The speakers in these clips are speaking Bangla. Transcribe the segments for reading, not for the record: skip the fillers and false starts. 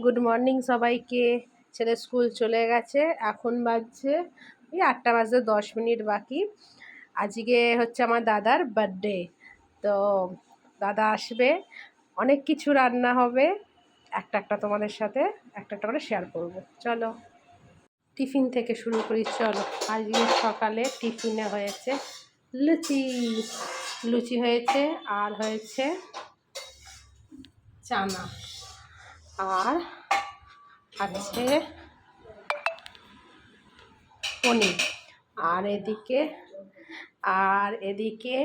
গুড মর্নিং সবাইকে। ছেলে স্কুল চলে গেছে, এখন বাজছে এই 8টা বাজতে 10 মিনিট বাকি। আজকে হচ্ছে আমার দাদার বার্থডে, তো দাদা আসবে, অনেক কিছু রান্না হবে, একটা একটা তোমাদের সাথে একটা একটা করে শেয়ার করব। চলো টিফিন থেকে শুরু করি। চলো, আজকে সকালে টিফিনে হয়েছে লুচি লুচি হয়েছে, আর হয়েছে চানা, আর আছে পনির, আর এদিকে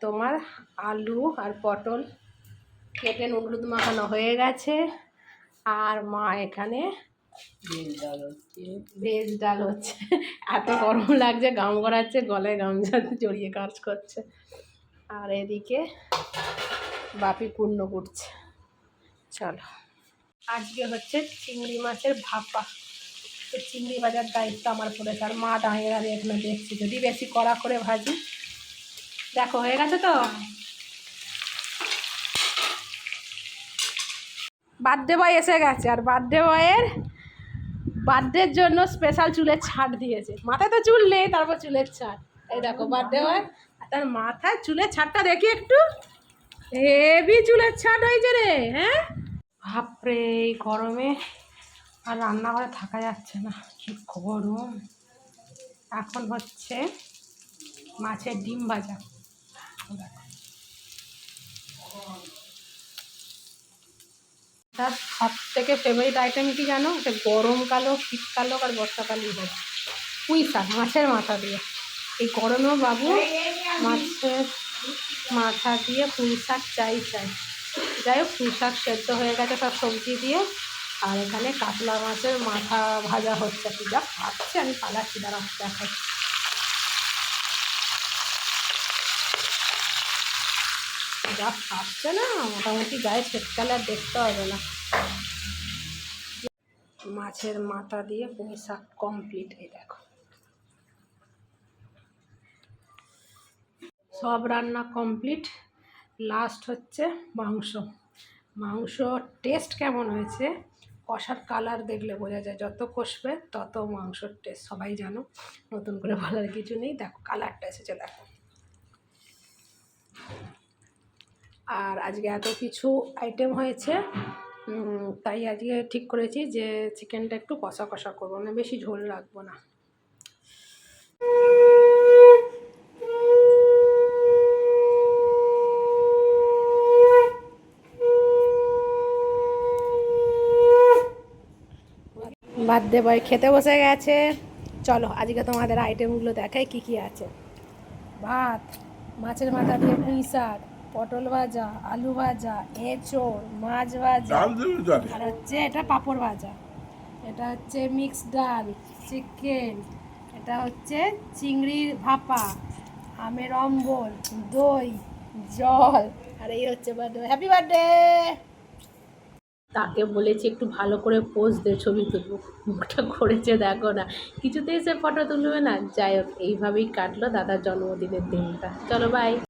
তোমার আলু আর পটল কেটে হলুদ মাখানো হয়ে গেছে। আর মা এখানে ভেজ ডাল হচ্ছে। এত গরম লাগছে, গাম গড়াচ্ছে, গলায় গামছা জড়িয়ে কাজ করছে। আর এদিকে বাপি পূর্ণ করছে। চলো, আজকে হচ্ছে চিংড়ি মাছের ভাপা। চিংড়ি ভাজার দায়িত্ব আমার পড়েছে, আর মা দাঁড়িয়ে দাঁড়িয়ে এখানে দেখছি, যদি বেশি কড়া করে ভাজি। দেখো হয়ে গেছে তো। বার্থডে বয় এসে গেছে, আর বার্থডে বয়ের বার্থডের জন্য স্পেশাল চুলের ছাট দিয়েছে। মাথায় তো চুল নেই, তারপর চুলের ছাট। এই দেখো বার্থডে বয়, তার মাথায় চুলের ছাটটা দেখি একটু, হেভি চুলের ছাট হয়েছে রে। হ্যাঁ বাপরে, এই গরমে আর রান্নাঘরে থাকা যাচ্ছে না, কি গরম। এখন হচ্ছে মাছের ডিম ভাজা। তার সব থেকে ফেভারিট আইটেম কি জানো? এটা গরমকালও, শীতকালও আর বর্ষাকালই হয়, পুঁই শাক মাছের মাথা দিয়ে। এই গরমেও বাবু মাছের মাথা দিয়ে পুঁই শাক চাই। যাই হোক, পুঁই শাক সেদ্ধ হয়ে গেছে সব সবজি দিয়ে, আর এখানে কাতলা মাছের মাথা ভাজা হচ্ছে। যা খাচ্ছে, আমি পালাচ্ছি, দাঁড়া দেখাই। যা খাচ্ছে না, মোটামুটি গায়ে শীতকালে আর দেখতে হবে না। মাছের মাথা দিয়ে পুঁই শাক কমপ্লিট। এই দেখো সব রান্না কমপ্লিট। লাস্ট হচ্ছে মাংস টেস্ট কেমন হয়েছে, কষার কালার দেখলে বোঝা যায়। যত কষবে তত মাংসর টেস্ট, সবাই জানো, নতুন করে বলার কিছু নেই। দেখো কালারটা এসেছে, দেখো। আর আজকে এত কিছু আইটেম হয়েছে, তাই আজকে ঠিক করেছি যে চিকেনটা একটু কষা কষা করবো, না বেশি ঝোল রাখবো না। বার্থডে বয় খেতে বসে গেছে। চলো আজকে তোমাদের আইটেমগুলো দেখাই কি কি আছে। ভাত, মাছের মাথা দিয়ে পুঁই শাক, পটল ভাজা, আলু ভাজা, এঁচোড়, মাছ ভাজা, আর হচ্ছে এটা পাঁপড় ভাজা, এটা হচ্ছে মিক্সড ডাল, চিকেন, এটা হচ্ছে চিংড়ির ভাপা, আমের অম্বল, দই, জল, আর এই হচ্ছে বার্থডে। Happy birthday. তাকে বলেছি একটু ভালো করে পোজ দে, ছবি তুলবো, মুখটা করেছে দেখো না, কিছুতেই সে ফটো তুলবে না। যাই হোক, এইভাবেই কাটলো দাদার জন্মদিনের দিনটা। চলো বাই।